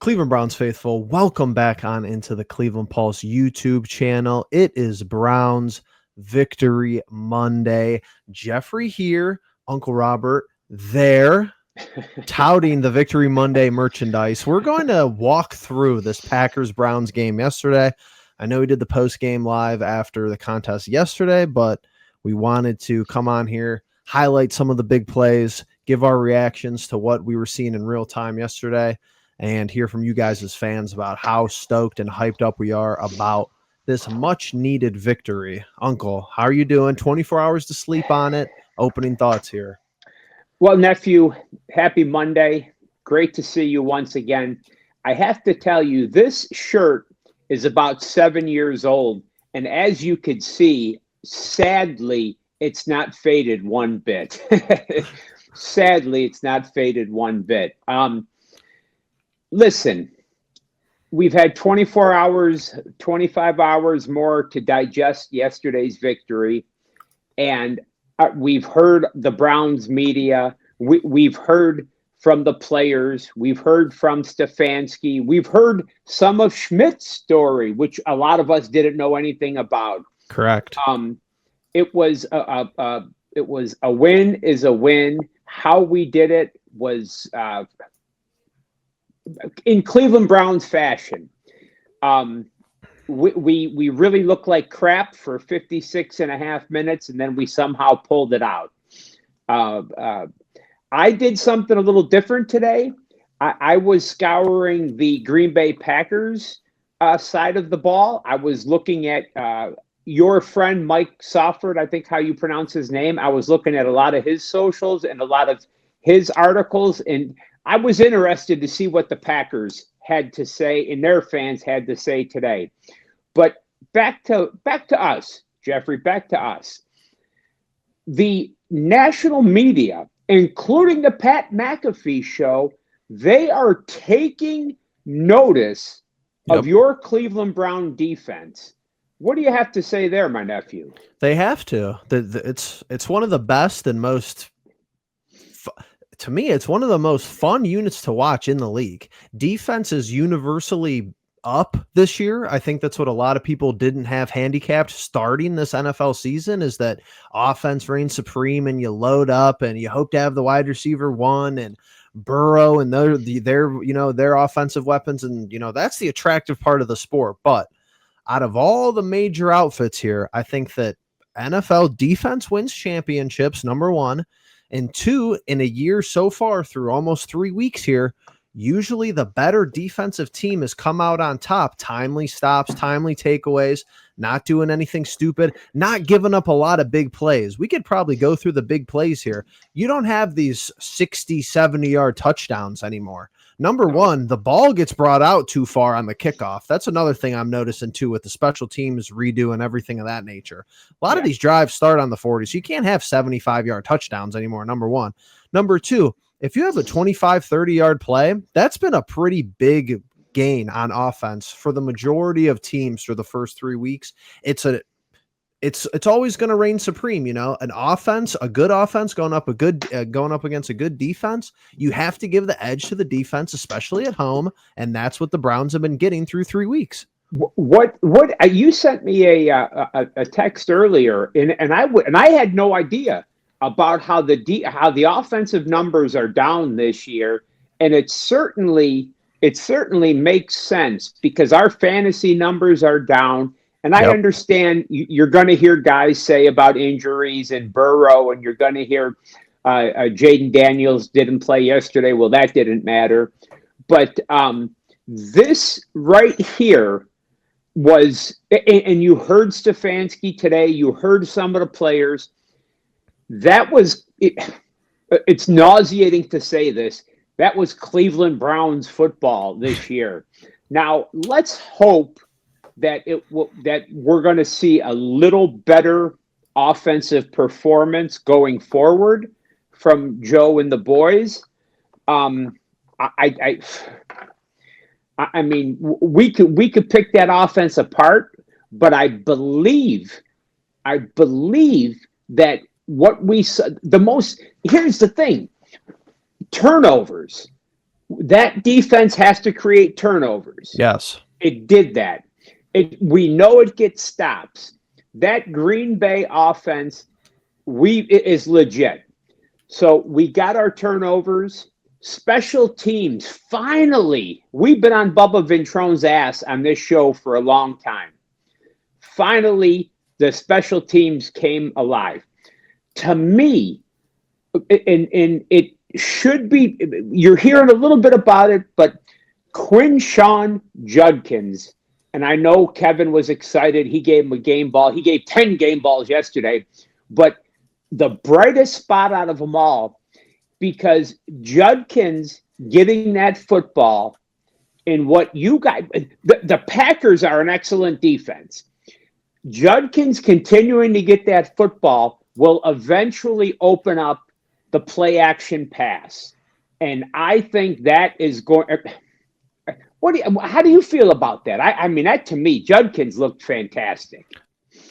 Cleveland Browns faithful, welcome back on into the Cleveland Pulse YouTube channel. It is Browns Victory Monday. Jeffrey here, Uncle Robert there, touting the Victory Monday merchandise. We're going to walk through this Packers-Browns game yesterday. I know we did the post-game live after the contest yesterday, but we wanted to come on here, highlight some of the big plays, give our reactions to what we were seeing in real time yesterday, and hear from you guys as fans about how stoked and hyped up we are about this much-needed victory. Uncle, how are you doing? 24 hours to sleep on it. Opening thoughts here. Well, nephew, happy Monday. Great to see you once again. I have to tell you, this shirt is about 7 years old, and as you could see, sadly, it's not faded one bit. Sadly, it's not faded one bit. Listen, we've had 24 hours, 25 hours more to digest yesterday's victory. And we've heard the Browns media. We've heard from the players. We've heard from Stefanski. We've heard some of Schmidt's story, which a lot of us didn't know anything about. Correct. It was a win is a win. How we did it was in Cleveland Browns fashion. We really looked like crap for 56 and a half minutes, and then we somehow pulled it out. I did something a little different today. I was scouring the Green Bay Packers side of the ball. I was looking at your friend Mike Sofford, I think how you pronounce his name. I was looking at a lot of his socials and a lot of his articles, and I was interested to see what the Packers had to say and their fans had to say today. But back to us, Jeffrey, back to us. The national media, including the Pat McAfee show, they are taking notice of your Cleveland Brown defense. What do you have to say there, my nephew? They have to. It's one of the best and most to me, it's one of the most fun units to watch in the league. Defense is universally up this year. I think that's what a lot of people didn't have handicapped starting this NFL season, is that offense reigns supreme and you load up and you hope to have the wide receiver one and Burrow and their offensive weapons. And, that's the attractive part of the sport. But out of all the major outfits here, I think that NFL defense wins championships, number one. And two, in a year so far through almost 3 weeks here, usually the better defensive team has come out on top. Timely stops, timely takeaways, not doing anything stupid, not giving up a lot of big plays. We could probably go through the big plays here. You don't have these 60, 70-yard touchdowns anymore. Number one, the ball gets brought out too far on the kickoff. That's another thing I'm noticing too with the special teams redo and everything of that nature. A lot of these drives start on the 40, so you can't have 75-yard touchdowns anymore, number one. Number two, if you have a 25, 30-yard play, that's been a pretty big gain on offense for the majority of teams for the first 3 weeks. It's always going to reign supreme, an offense, a good offense going up against a good defense. You have to give the edge to the defense, especially at home. And that's what the Browns have been getting through 3 weeks. What you sent me a text earlier and I had no idea about how the offensive numbers are down this year. And it certainly makes sense because our fantasy numbers are down. And I understand you're going to hear guys say about injuries and Burrow, and you're going to hear Jaden Daniels didn't play yesterday. Well, that didn't matter. But this right here was, and you heard Stefanski today, you heard some of the players. That was, it's nauseating to say this, that was Cleveland Browns football this year. Now, let's hope that we're going to see a little better offensive performance going forward from Joe and the boys. I mean, we could pick that offense apart, but I believe that what we saw the most. Here's the thing: turnovers. That defense has to create turnovers. Yes. It did that. We know it gets stops. That Green Bay offense it is legit. So we got our turnovers. Special teams, finally, we've been on Bubba Ventrone's ass on this show for a long time. Finally, the special teams came alive. To me, and it should be, you're hearing a little bit about it, but Quinshawn Judkins, and I know Kevin was excited. He gave him a game ball. He gave 10 game balls yesterday, but the brightest spot out of them all, because Judkins getting that football in what you got, the Packers are an excellent defense. Judkins continuing to get that football will eventually open up the play action pass. And I think that is going. How do you feel about that? I mean, that to me, Judkins looked fantastic.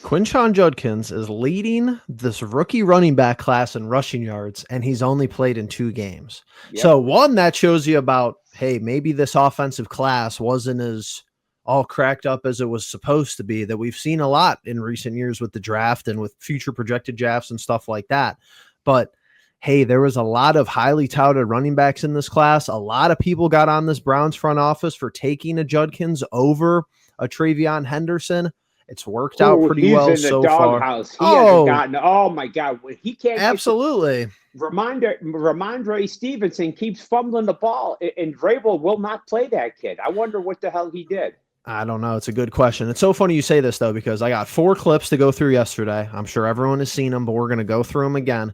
Quinshawn Judkins is leading this rookie running back class in rushing yards, and he's only played in 2 games. Yep. So one, that shows you about, hey, maybe this offensive class wasn't as all cracked up as it was supposed to be, that we've seen a lot in recent years with the draft and with future projected drafts and stuff like that. But hey, there was a lot of highly touted running backs in this class. A lot of people got on this Browns front office for taking a Judkins over a Travion Henderson. It's worked out pretty well so far. He hasn't gotten. Oh my God, he can't. Absolutely. Ramondre Stevenson keeps fumbling the ball, and Vrabel will not play that kid. I wonder what the hell he did. I don't know. It's a good question. It's so funny you say this, though, because I got 4 clips to go through yesterday. I'm sure everyone has seen them, but we're going to go through them again.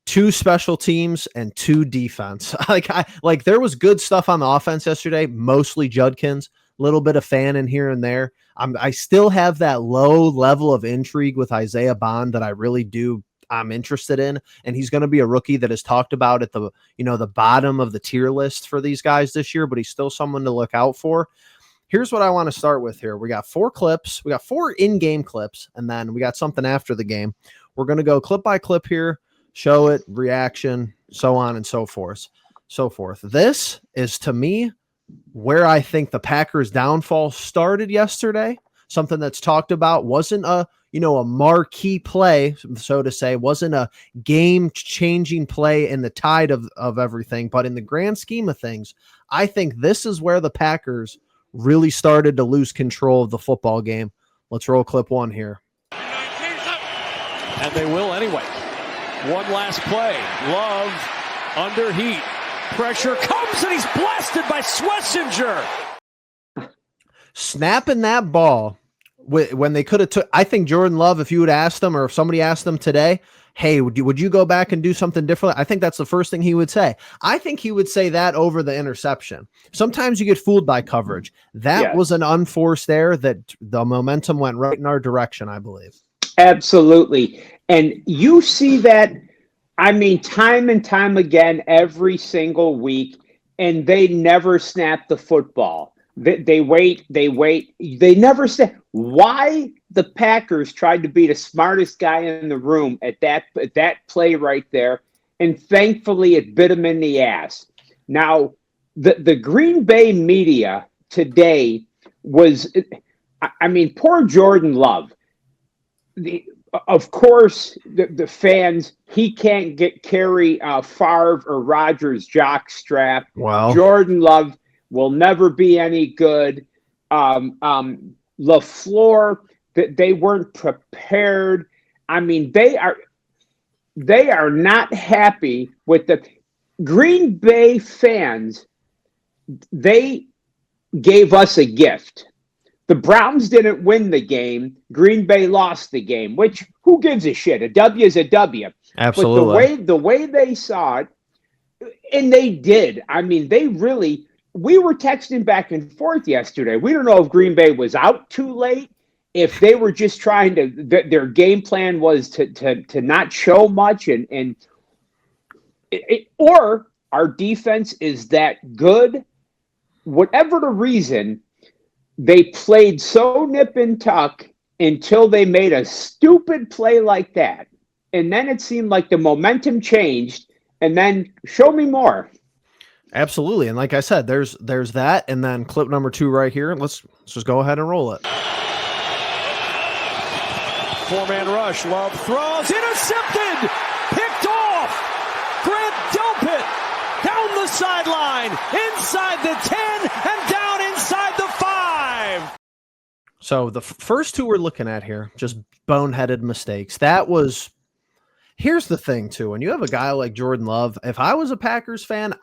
2 special teams and 2 defense. Like there was good stuff on the offense yesterday, mostly Judkins, a little bit of Fannin here and there. I still have that low level of intrigue with Isaiah Bond that I really do. I'm interested in, and he's going to be a rookie that is talked about at the bottom of the tier list for these guys this year, but he's still someone to look out for. Here's what I want to start with here. We got 4 clips. We got 4 in-game clips, and then we got something after the game. We're going to go clip by clip here, show it, reaction, so on and so forth. This is, to me, where I think the Packers' downfall started yesterday. Something that's talked about, wasn't a marquee play, so to say, wasn't a game-changing play in the tide of everything. But in the grand scheme of things, I think this is where the Packers really started to lose control of the football game. Let's roll clip 1 here. And they will anyway. One last play. Love under heat. Pressure comes, and he's blasted by Schlesinger. Snapping that ball when they could have took. I think Jordan Love, if you would ask them, or if somebody asked them today, hey, would you go back and do something different? I think that's the first thing he would say. I think he would say that over the interception. Sometimes you get fooled by coverage. That was an unforced error that the momentum went right in our direction, I believe. Absolutely. And you see that, I mean, time and time again, every single week, and they never snap the football. They wait. They never snap. Why the Packers tried to be the smartest guy in the room at that play right there, and thankfully it bit them in the ass. Now, the Green Bay media today was, I mean, poor Jordan Love. Of course, the fans, he can't carry Favre or Rodgers' jockstrap. Wow. Jordan Love will never be any good. LaFleur, they weren't prepared. I mean, they are not happy with the Green Bay fans. They gave us a gift. The Browns didn't win the game. Green Bay lost the game, which who gives a shit? A W is a W. Absolutely. But the way they saw it, and they did. I mean, we were texting back and forth yesterday. We don't know if Green Bay was out too late, if they were just trying to, their game plan was to not show much, or our defense is that good. Whatever the reason, they played so nip and tuck until they made a stupid play like that. And then it seemed like the momentum changed, and then show me more. Absolutely. And like I said, there's that, and then clip number 2 right here. Let's just go ahead and roll it. 4-man rush. Love throws. Intercepted. Picked off. Grant Delpit down the sideline. Inside the 10 and down inside the 5. So the first 2 we're looking at here, just boneheaded mistakes. That was, here's the thing too. When you have a guy like Jordan Love, if I was a Packers fan,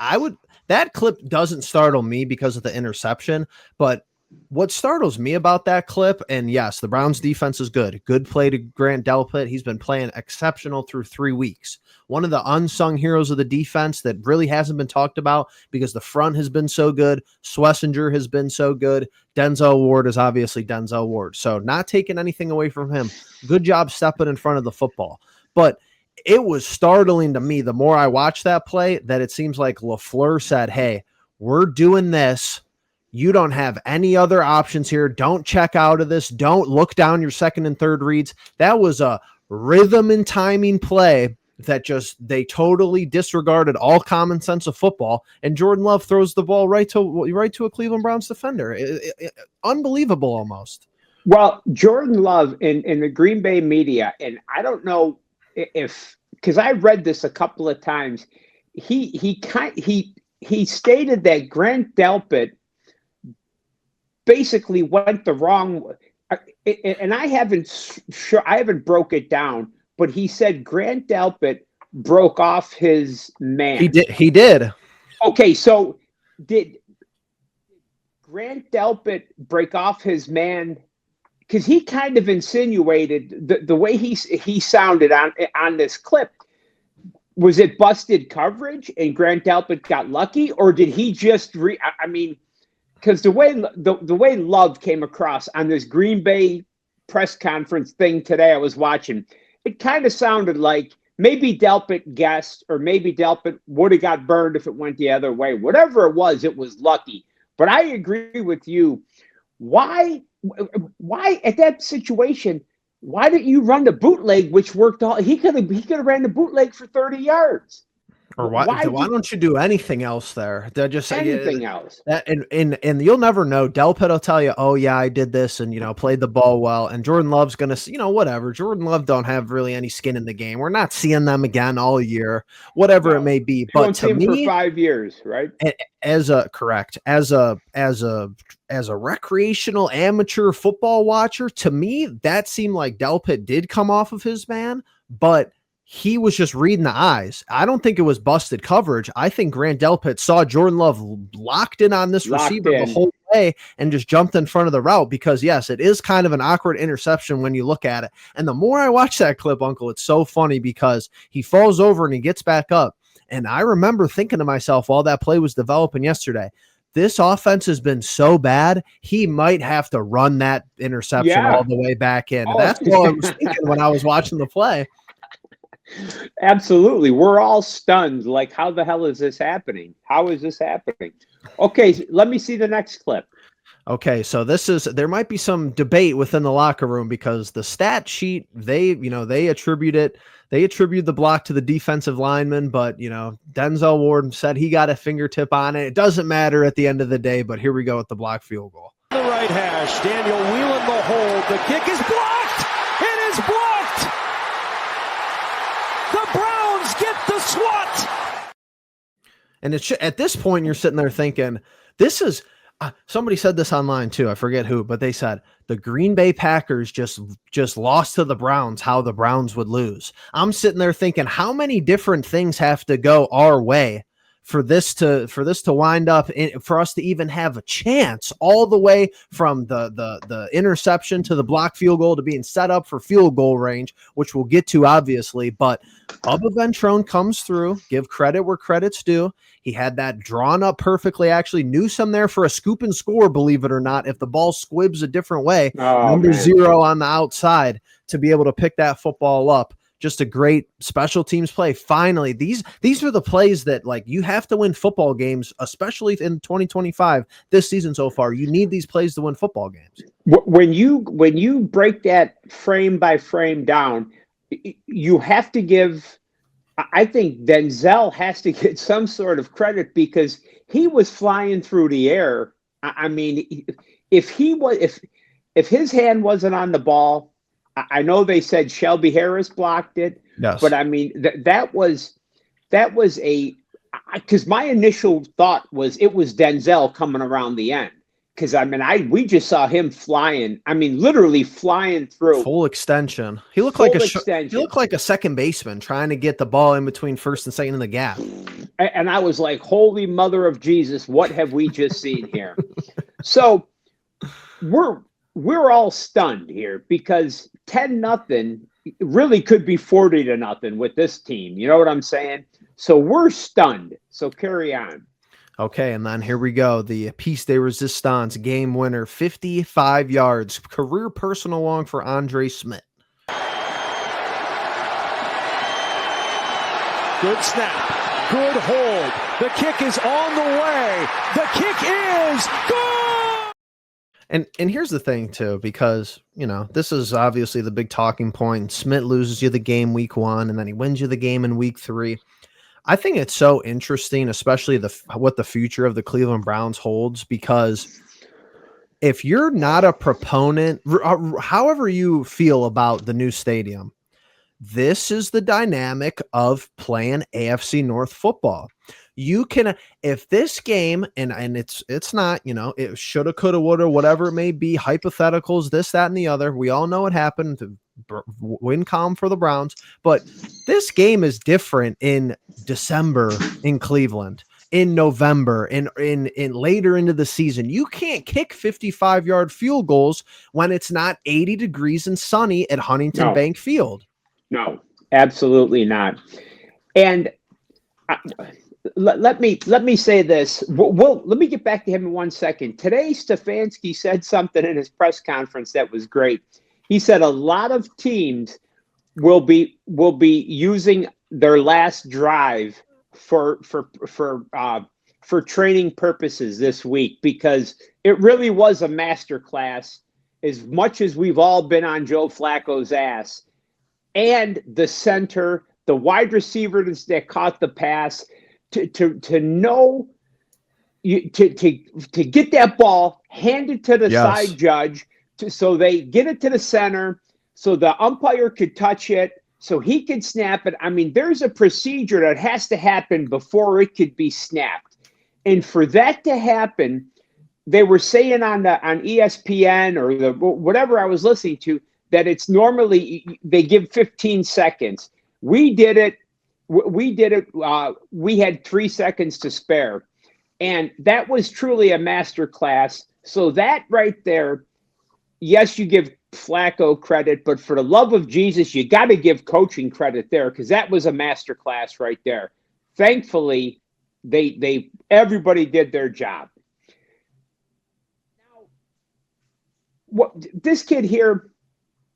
that clip doesn't startle me because of the interception, but what startles me about that clip, and yes, the Browns defense is good. Good play to Grant Delpit. He's been playing exceptional through 3 weeks. One of the unsung heroes of the defense that really hasn't been talked about because the front has been so good. Swessinger has been so good. Denzel Ward is obviously Denzel Ward. So not taking anything away from him. Good job stepping in front of the football. But it was startling to me the more I watched that play that it seems like LaFleur said, hey, we're doing this. You don't have any other options here. Don't check out of this. Don't look down your second and third reads. That was a rhythm and timing play that they totally disregarded all common sense of football. And Jordan Love throws the ball right to a Cleveland Browns defender. Unbelievable almost. Well, Jordan Love in the Green Bay media, and I don't know because I read this a couple of times. He stated that Grant Delpit basically went the wrong, and I haven't broke it down, but he said Grant Delpit broke off his man. He did. Okay, so did Grant Delpit break off his man? Because he kind of insinuated the way he sounded on this clip. Was it busted coverage and Grant Delpit got lucky, or did he just because the way Love came across on this Green Bay press conference thing today I was watching, it kind of sounded like maybe Delpit guessed, or maybe Delpit would have got burned if it went the other way. Whatever it was lucky. But I agree with you. Why at that situation, why didn't you run the bootleg, which worked all? He could have ran the bootleg for 30 yards. Or why don't you do anything else there? They're just anything else. That and you'll never know. Delpit will tell you, oh yeah, I did this and played the ball well. And Jordan Love's gonna, whatever. Jordan Love don't have really any skin in the game. We're not seeing them again all year, whatever it may be. But to me, for 5 years, right? As a recreational amateur football watcher, to me, that seemed like Delpit did come off of his man, but he was just reading the eyes. I don't think it was busted coverage. I think Grant Delpit saw Jordan Love locked in on this receiver the whole way and just jumped in front of the route because, yes, it is kind of an awkward interception when you look at it. And the more I watch that clip, Uncle, it's so funny because he falls over and he gets back up. And I remember thinking to myself while that play was developing yesterday, this offense has been so bad, he might have to run that interception all the way back in. That's what I was thinking when I was watching the play. Absolutely. We're all stunned. Like, how the hell is this happening? How is this happening? Okay, let me see the next clip. Okay, so there might be some debate within the locker room because the stat sheet, they attribute the block to the defensive lineman, but Denzel Ward said he got a fingertip on it. It doesn't matter at the end of the day, but here we go with the block field goal. The right hash, Daniel Whelan the hold. The kick is blocked. It is blocked. The Browns get the swat. And at this point, you're sitting there thinking, this is somebody said this online too. I forget who, but they said the Green Bay Packers just lost to the Browns, how the Browns would lose. I'm sitting there thinking, how many different things have to go our way for this to wind up for us to even have a chance, all the way from the interception to the block field goal to being set up for field goal range, which we'll get to obviously. But Bubba Ventrone comes through, give credit where credit's due. He had that drawn up perfectly, actually. Newsome there for a scoop and score, believe it or not, if the ball squibs a different way. Number 0 on the outside to be able to pick that football up. Just a great special teams play. Finally, these are the plays that, like, you have to win football games, especially in 2025 this season so far. You need these plays to win football games. When you break that frame by frame down, you have to give. I think Denzel has to get some sort of credit because he was flying through the air. I mean, if his hand wasn't on the ball, I know they said Shelby Harris blocked it, Yes. but I mean that was because my initial thought was it was Denzel coming around the end. Because I mean, we just saw him flying. I mean, literally flying through full extension. He looked full like extension. he looked like a second baseman trying to get the ball in between first and second in the gap. And I was like, "Holy Mother of Jesus, what have we just seen here?" So we're all stunned here because 10-0 really could be 40-0 with this team. You know what I'm saying? So we're stunned. So carry on. Okay, and then here we go. The piece de resistance game winner, 55 yards, career personal long for Andre Smith. Good snap. Good hold. The kick is on the way. The kick is good. And here's the thing too, because this is obviously the big talking point. Smith loses you the game week 1, and then he wins you the game in week 3. I think it's so interesting, especially what the future of the Cleveland Browns holds, because if you're not a proponent, however you feel about the new stadium, this is the dynamic of playing AFC North football. You can, if this game, and it's not, it shoulda, coulda, woulda, whatever it may be, hypotheticals, this, that, and the other. We all know what happened. Win column for the Browns, but this game is different in December in Cleveland, in November, in later into the season. You can't kick 55-yard field goals when it's not 80 degrees and sunny at Huntington Bank Field. No, absolutely not. And let me say this. Let me get back to him in 1 second. Today, Stefanski said something in his press conference that was great. He said a lot of teams will be using their last drive for training purposes this week, because it really was a masterclass. As much as we've all been on Joe Flacco's ass, and the center, the wide receiver that caught the pass, to know to get that ball handed to the side judge. So they get it to the center, so the umpire could touch it, so he could snap it. I mean, there's a procedure that has to happen before it could be snapped. And for that to happen, they were saying on ESPN or whatever I was listening to, that it's normally they give 15 seconds. We did it. We had 3 seconds to spare. And that was truly a master class. So that right there, yes, you give Flacco credit, but for the love of Jesus, you got to give coaching credit there, because that was a master class right there. Thankfully, everybody did their job. Now, this kid here,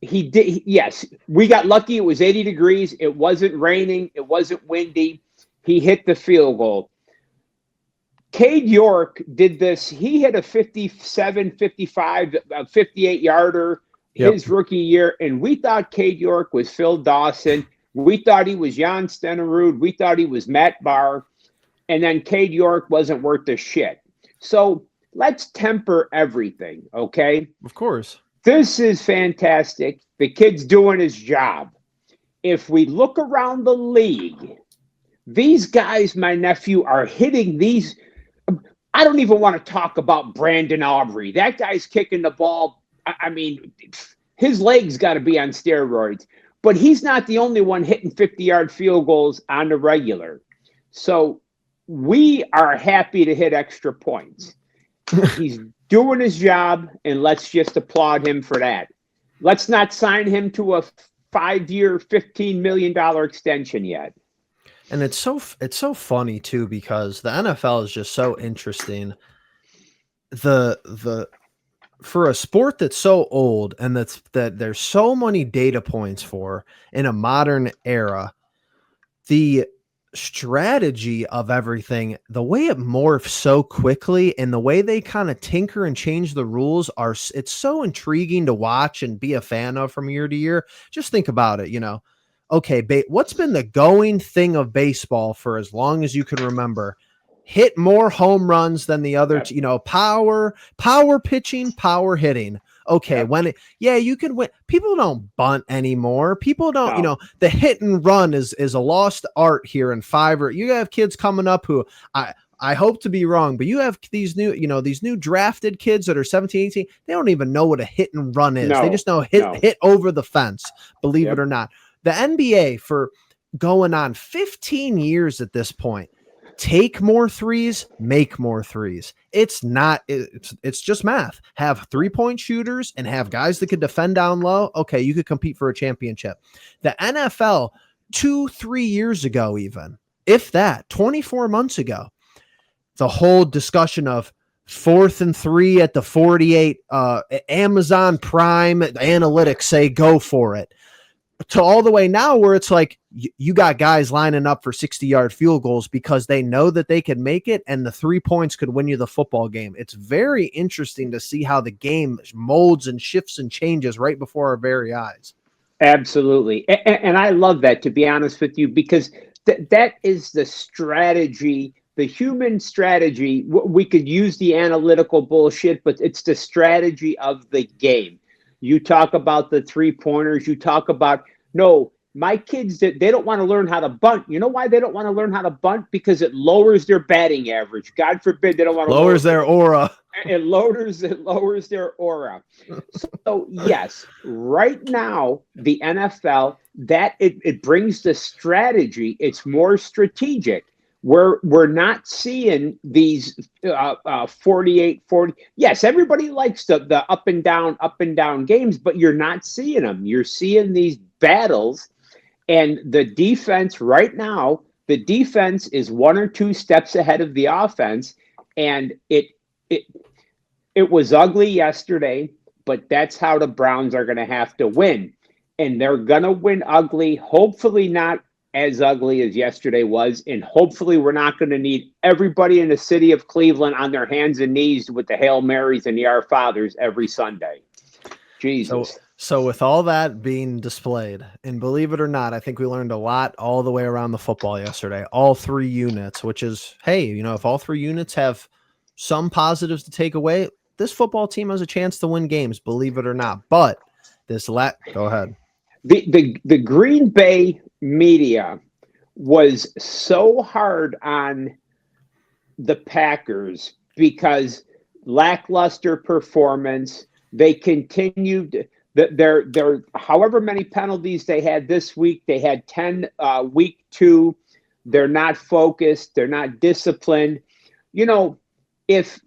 he did. Yes, we got lucky. It was 80 degrees. It wasn't raining. It wasn't windy. He hit the field goal. Cade York did this. He hit a 57, 55, 58-yarder his rookie year, and we thought Cade York was Phil Dawson. We thought he was Jan Stenerud. We thought he was Matt Barr, and then Cade York wasn't worth a shit. So let's temper everything, okay? Of course. This is fantastic. The kid's doing his job. If we look around the league, these guys, my nephew, are hitting these. I don't even want to talk about Brandon Aubrey. That guy's kicking the ball. I mean, his legs got to be on steroids. But he's not the only one hitting 50-yard field goals on the regular. So we are happy to hit extra points. He's doing his job, and let's just applaud him for that. Let's not sign him to a 5-year, $15 million extension yet. And it's so funny too, because the NFL is just so interesting. For a sport that's so old and that there's so many data points for in a modern era, the strategy of everything, the way it morphs so quickly and the way they kind of tinker and change the rules it's so intriguing to watch and be a fan of from year to year. Just think about it, okay, what's been the going thing of baseball for as long as you can remember? hit more home runs than the other, Yep. power pitching, power hitting. Okay, Yep. you can win. People don't bunt anymore. People don't, No. the hit and run is a lost art here in Fiverr. You have kids coming up who I hope to be wrong, but you have these new drafted kids that are 17, 18. They don't even know what a hit and run is. They just know hit over the fence, believe it or not. The NBA, for going on 15 years at this point, take more threes, make more threes. It's just math. Have 3-point shooters and have guys that could defend down low. Okay, you could compete for a championship. The NFL 2-3 years ago, even if that 24 months ago, the whole discussion of 4th and 3 at the 48, Amazon Prime analytics say go for it, to all the way now where it's like you got guys lining up for 60-yard field goals because they know that they can make it, and the 3 points could win you the football game. It's very interesting to see how the game molds and shifts and changes right before our very eyes. Absolutely. And I love that, to be honest with you, because that is the strategy, the human strategy. We could use the analytical bullshit, but it's the strategy of the game. You talk about the 3-pointers. You talk about, no, my kids, they don't want to learn how to bunt. You know why they don't want to learn how to bunt? Because it lowers their batting average. God forbid they don't want to lowers their aura. It lowers their aura. So yes, right now the NFL, that it brings the strategy. It's more strategic. We're not seeing these 48-40. Yes, everybody likes the up and down games, but you're not seeing them. You're seeing these battles, and the defense right now, the defense is 1 or 2 steps ahead of the offense, and it was ugly yesterday, but that's how the Browns are going to have to win, and they're going to win ugly. Hopefully not as ugly as yesterday was, and hopefully we're not going to need everybody in the city of Cleveland on their hands and knees with the Hail Marys and the Our Fathers every Sunday. Jesus. So with all that being displayed, and believe it or not, I think we learned a lot all the way around the football yesterday, all 3 units, which is, hey, if all 3 units have some positives to take away, this football team has a chance to win games, believe it or not. But go ahead. The Green Bay media was so hard on the Packers because lackluster performance. They continued their however many penalties they had this week. They had 10 week 2. They're not focused. They're not disciplined. If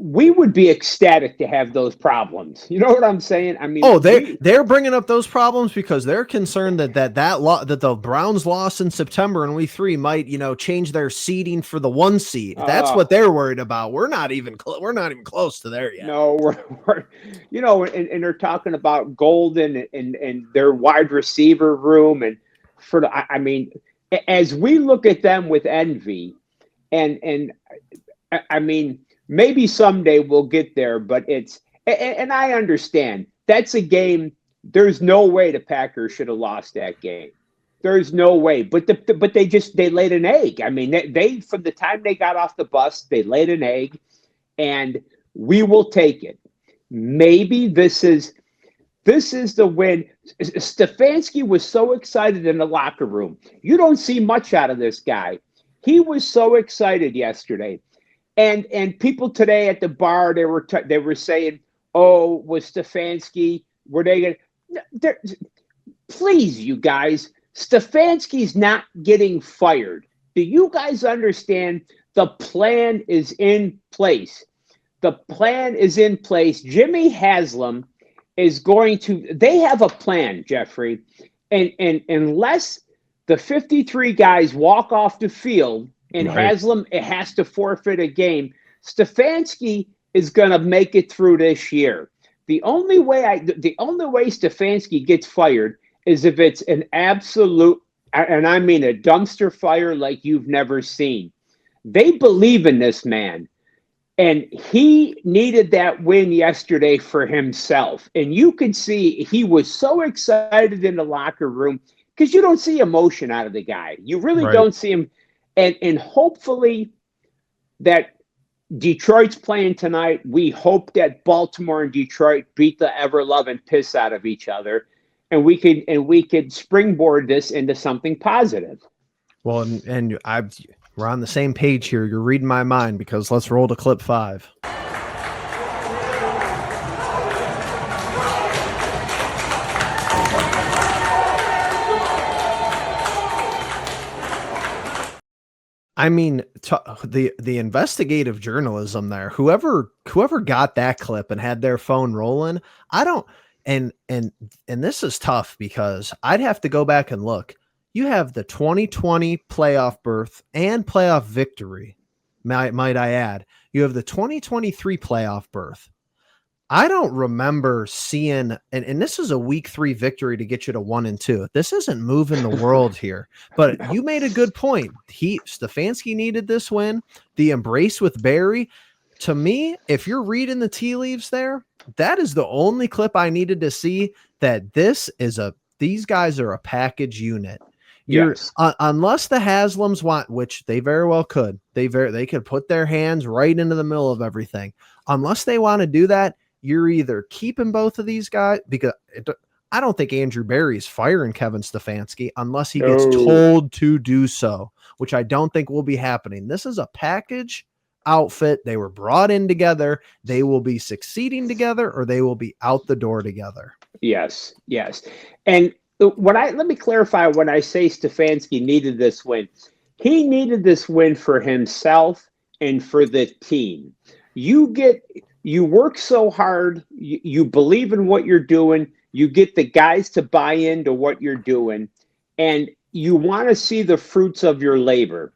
we would be ecstatic to have those problems. You know what I'm saying? I mean, they're bringing up those problems because they're concerned that the Browns loss in September in week 3 might, change their seeding for the 1 seed. That's what they're worried about. We're not even close to there yet. No, we're and they're talking about Golden and their wide receiver room, and I mean, as we look at them with envy, and I mean, maybe someday we'll get there, but and I understand that's a game. There's no way the Packers should have lost that game. There's no way, but they laid an egg. I mean, they from the time they got off the bus, they laid an egg, and we will take it. Maybe this is the win. Stefanski was so excited in the locker room. You don't see much out of this guy. He was so excited yesterday. And people today at the bar, they were saying, "Oh, was Stefanski? Were they going?" Please, you guys, Stefanski's not getting fired. Do you guys understand? The plan is in place. The plan is in place. Jimmy Haslam is going to. They have a plan, Jeffrey, and unless the 53 guys walk off the field. And right. Haslam, it has to forfeit a game. Stefanski is going to make it through this year. The only way Stefanski gets fired is if it's an absolute, and I mean a dumpster fire like you've never seen. They believe in this man, and he needed that win yesterday for himself. And you could see he was so excited in the locker room because you don't see emotion out of the guy. You really don't see him. And hopefully that Detroit's playing tonight. We hope that Baltimore and Detroit beat the ever-loving piss out of each other, and we could springboard this into something positive. Well, and we're on the same page here. You're reading my mind, because let's roll to clip 5. I mean, the investigative journalism there. Whoever got that clip and had their phone rolling, I don't. And this is tough, because I'd have to go back and look. You have the 2020 playoff berth and playoff victory. Might I add? You have the 2023 playoff berth. I don't remember seeing, and this is a week 3 victory to get you to 1-2. This isn't moving the world here, but you made a good point. Stefanski needed this win. The embrace with Barry. To me, if you're reading the tea leaves there, that is the only clip I needed to see that these guys are a package unit. Yes. Unless the Haslams want, which they very well could, they could put their hands right into the middle of everything. Unless they want to do that, you're either keeping both of these guys, because I don't think Andrew Barry's firing Kevin Stefanski unless he gets told to do so, which I don't think will be happening. This is a package outfit. They were brought in together. They will be succeeding together, or they will be out the door together. Yes. And let me clarify, when I say Stefanski needed this win, he needed this win for himself and for the team. You work so hard, you believe in what you're doing, you get the guys to buy into what you're doing, and you want to see the fruits of your labor.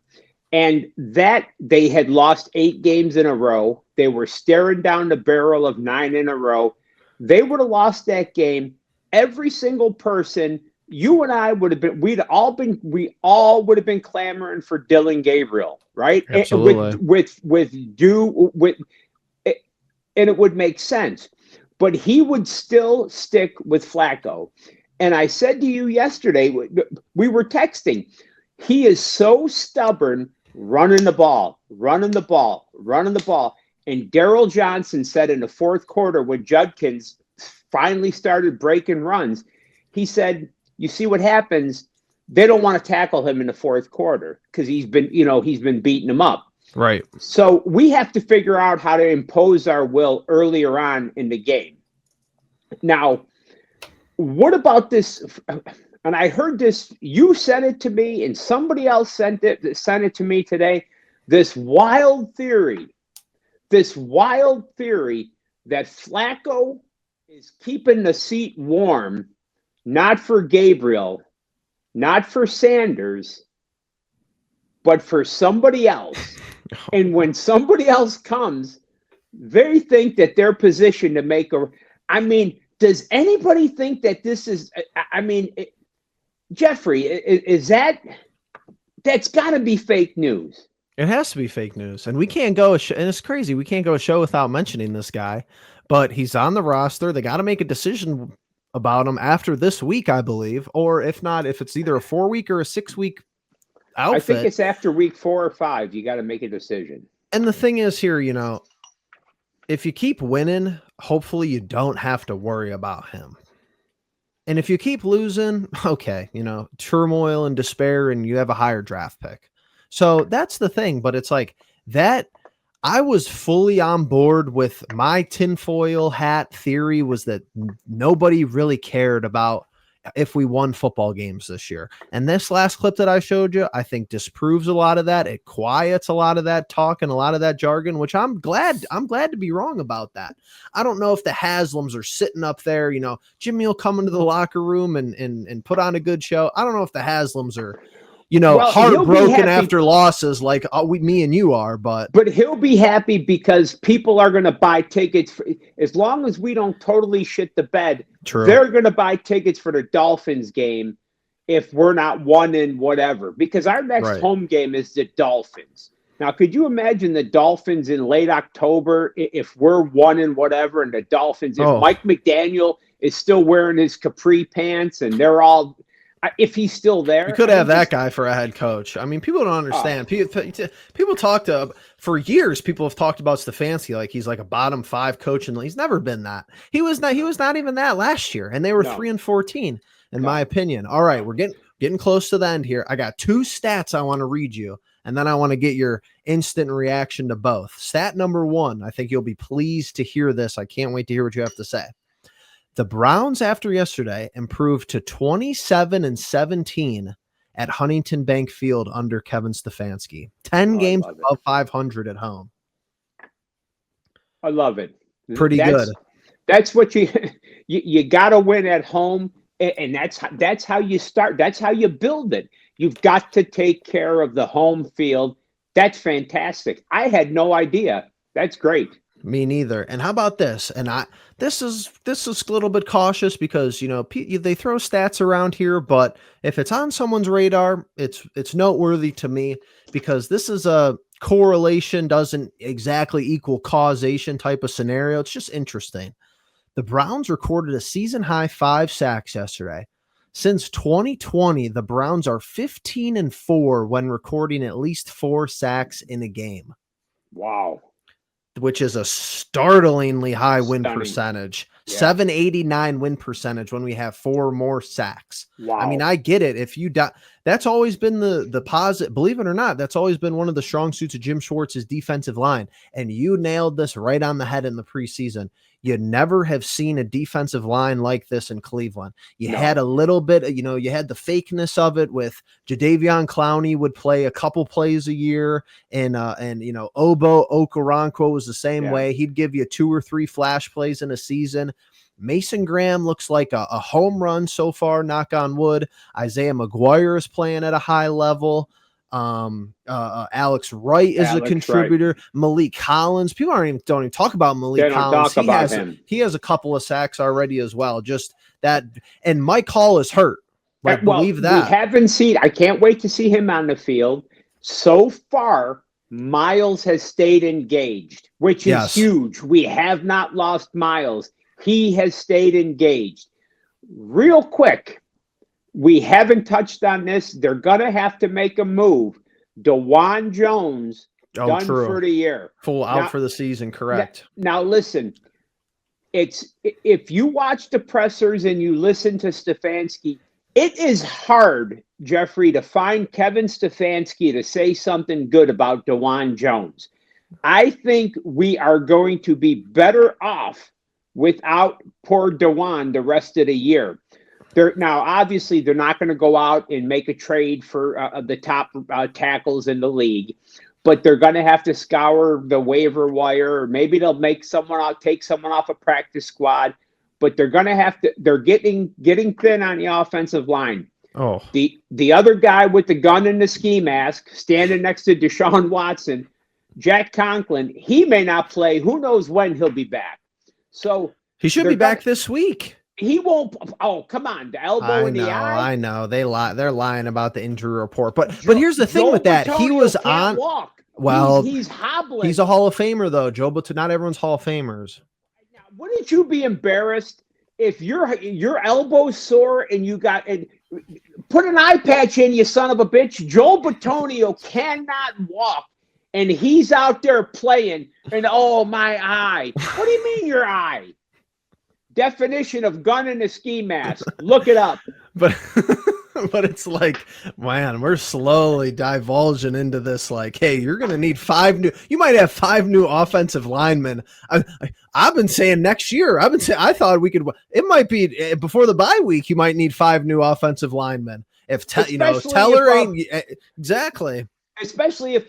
And that they had lost 8 games in a row. They were staring down the barrel of 9 in a row. They would have lost that game. Every single person, you and I would have been, we all would have been clamoring for Dylan Gabriel, right? Absolutely. And it would make sense, but he would still stick with Flacco. And I said to you yesterday, we were texting, he is so stubborn, running the ball. And Daryl Johnson said in the fourth quarter, when Judkins finally started breaking runs, he said, you see what happens? They don't want to tackle him in the fourth quarter because he's been beating them up. Right. So we have to figure out how to impose our will earlier on in the game. Now, what about this? And I heard this, you sent it to me and somebody else sent it to me today. This wild theory that Flacco is keeping the seat warm, not for Gabriel, not for Sanders, but for somebody else. And when somebody else comes, they think that they're positioned to make does anybody think that this is, Jeffrey, is that's got to be fake news. It has to be fake news. And we can't go, and it's crazy, we can't go a show without mentioning this guy, but he's on the roster. They got to make a decision about him after this week, I believe, or if not, if it's either a 4-week or a 6-week outfit. I think it's after week 4 or 5. You got to make a decision. And the thing is here, if you keep winning, hopefully you don't have to worry about him. And if you keep losing, okay, turmoil and despair, and you have a higher draft pick. So that's the thing. But it's like that. I was fully on board with my tinfoil hat theory, was that nobody really cared about if we won football games this year. And this last clip that I showed you, I think disproves a lot of that. It quiets a lot of that talk and a lot of that jargon, which I'm glad to be wrong about that. I don't know if the Haslams are sitting up there, Jimmy will come into the locker room and put on a good show. I don't know if the Haslams are, heartbroken after losses like me and you are, but he'll be happy because people are going to buy tickets as long as we don't totally shit the bed. True. They're going to buy tickets for the Dolphins game if we're not 1 whatever, because our next home game is the Dolphins. Now, could you imagine the Dolphins in late October if we're 1 whatever, and the Dolphins, if Mike McDaniel is still wearing his capri pants and they're all, if he's still there. You could have that guy for a head coach. I mean, people don't understand. People talk to for years. People have talked about Stefanski like he's like a bottom 5 coach, and he's never been that. He was not even that last year, and they were 3-14 in my opinion. All right, we're getting close to the end here. I got 2 stats I want to read you, and then I want to get your instant reaction to both. Stat number 1. I think you'll be pleased to hear this. I can't wait to hear what you have to say. The Browns, after yesterday, improved to 27-17 at Huntington Bank Field under Kevin Stefanski. 10 games above 500 at home. I love it. Pretty good. That's what you got to win at home, and that's how you start. That's how you build it. You've got to take care of the home field. That's fantastic. I had no idea. That's great. Me neither. And how about this? And this is a little bit cautious because, you know, they throw stats around here, but if it's on someone's radar, it's noteworthy to me because this is a correlation doesn't exactly equal causation type of scenario. It's just interesting. The Browns recorded a season high 5 sacks yesterday. Since 2020, the Browns are 15-4 when recording at least 4 sacks in a game. Wow. Which is a startlingly high win percentage. Yeah. 789 win percentage when we have 4 more sacks. Wow. I mean, I get it. If you that's always been the positive, believe it or not, that's always been one of the strong suits of Jim Schwartz's defensive line. And you nailed this right on the head in the preseason. You never have seen a defensive line like this in Cleveland. You had a little bit, you had the fakeness of it with Jadeveon Clowney would play a couple plays a year, and Obo Okoronkwo was the same way. He'd give you 2 or 3 flash plays in a season. Mason Graham looks like a home run so far, knock on wood. Isaiah McGuire is playing at a high level. Alex Wright is a contributor. Right. Malik Collins. People don't even talk about Malik Collins. He has a couple of sacks already as well. Just that, and Mike Hall is hurt. Believe that. We haven't seen. I can't wait to see him on the field. So far, Miles has stayed engaged, which is huge. We have not lost Miles. He has stayed engaged. Real quick. We haven't touched on this. They're going to have to make a move. DeJuan Jones, done for the year. Full out for the season, correct. Now listen, if you watch the pressers and you listen to Stefanski, it is hard, Jeffrey, to find Kevin Stefanski to say something good about DeJuan Jones. I think we are going to be better off without poor DeJuan the rest of the year. Now, obviously, they're not going to go out and make a trade for the top tackles in the league, but they're going to have to scour the waiver wire, or maybe they'll take someone off a practice squad. But they're going to have to. They're getting thin on the offensive line. Oh, the other guy with the gun and the ski mask standing next to Deshaun Watson, Jack Conklin. He may not play. Who knows when he'll be back? So he should be back this week. He won't. Oh, come on. The elbow in the eye. I know. They lie. They're lying about the injury report. But here's the thing with that. He was on. Walk. Well, he's hobbling. He's a Hall of Famer, though, Joe. But not everyone's Hall of Famers. Now, wouldn't you be embarrassed if your elbow's sore and you got and put an eye patch in, you son of a bitch? Joe Bitonio cannot walk, and he's out there playing. And oh, my eye. What do you mean your eye? Definition of gun in a ski mask. Look it up. But it's like, man, we're slowly divulging into this. Like, hey, you're going to need 5 new. You might have 5 new offensive linemen. I've been saying next year. I thought we could. It might be before the bye week. You might need 5 new offensive linemen. If Teller ain't exactly. Especially if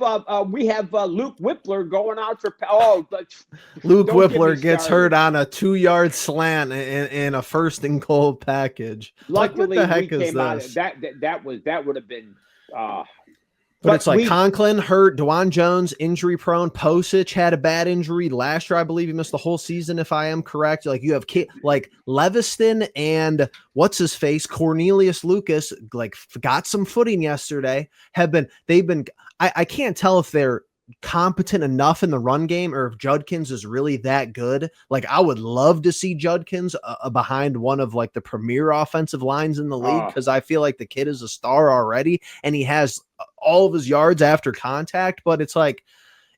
we have Luke Whippler going out for Luke Whippler gets hurt on a 2-yard slant in a 1st and goal package. Luckily, what the heck we is came out this? That would have been. But it's like Conklin hurt, DeJuan Jones injury prone. Posich had a bad injury last year. I believe he missed the whole season, if I am correct. Like you have like Leviston and what's his face, Cornelius Lucas, like got some footing yesterday. I can't tell if they're competent enough in the run game, or if Judkins is really that good, like I would love to see Judkins behind one of like the premier offensive lines in the league, because I feel like the kid is a star already and he has all of his yards after contact. But it's like,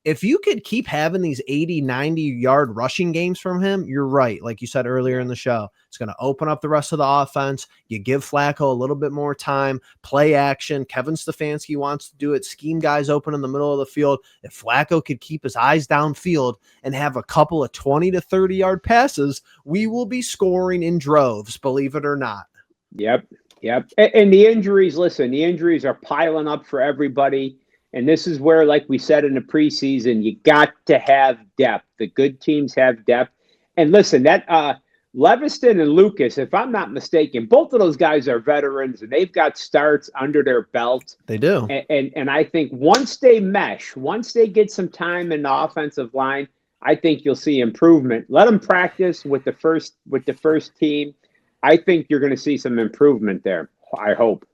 if you could keep having these 80, 90-yard rushing games from him, you're right. Like you said earlier in the show, it's going to open up the rest of the offense. You give Flacco a little bit more time, play action. Kevin Stefanski wants to do it. Scheme guys open in the middle of the field. If Flacco could keep his eyes downfield and have a couple of 20 to 30-yard passes, we will be scoring in droves, believe it or not. Yep. And the injuries, listen, the injuries are piling up for everybody. And this is where, like we said in the preseason, you got to have depth. The good teams have depth. And listen, that Leviston and Lucas, if I'm not mistaken, both of those guys are veterans and they've got starts under their belt. They do. And I think once they mesh, once they get some time in the offensive line, I think you'll see improvement. Let them practice with the first team. I think you're going to see some improvement there. I hope.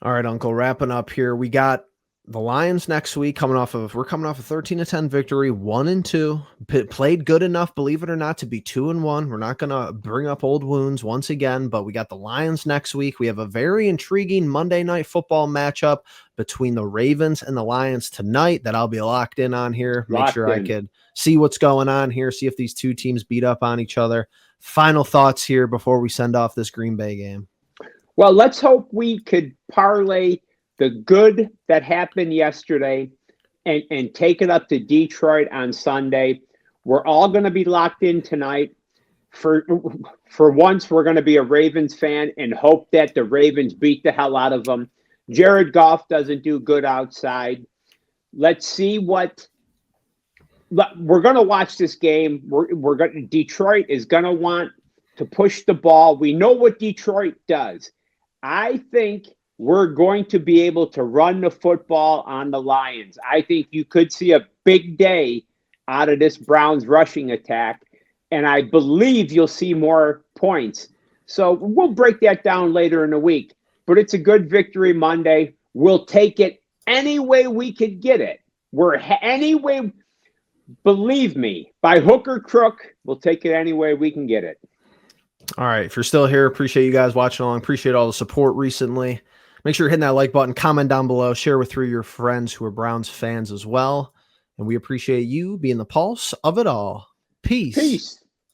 All right, Uncle, wrapping up here. We got the Lions next week, we're coming off a 13-10 victory, 1-2, played good enough, believe it or not, to be 2-1. We're not going to bring up old wounds once again, but we got the Lions next week. We have a very intriguing Monday Night Football matchup between the Ravens and the Lions tonight that I'll be locked in on here. Make sure I could see what's going on here, see if these two teams beat up on each other. Final thoughts here before we send off this Green Bay game. Well, let's hope we could parlay the good that happened yesterday and take it up to Detroit on Sunday. We're all going to be locked in tonight. For once, we're going to be a Ravens fan and hope that the Ravens beat the hell out of them. Jared Goff doesn't do good outside. Let's see what we're going to watch this game. Detroit is going to want to push the ball. We know what Detroit does. I think we're going to be able to run the football on the Lions. I think you could see a big day out of this Browns rushing attack, and I believe you'll see more points. So we'll break that down later in the week, but it's a good victory Monday. We'll take it any way we could get it. Anyway, believe me, by hook or crook, we'll take it any way we can get it. All right. If you're still here, appreciate you guys watching along. Appreciate all the support recently. Make sure you're hitting that like button, comment down below, share with 3 of your friends who are Browns fans as well. And we appreciate you being the pulse of it all. Peace.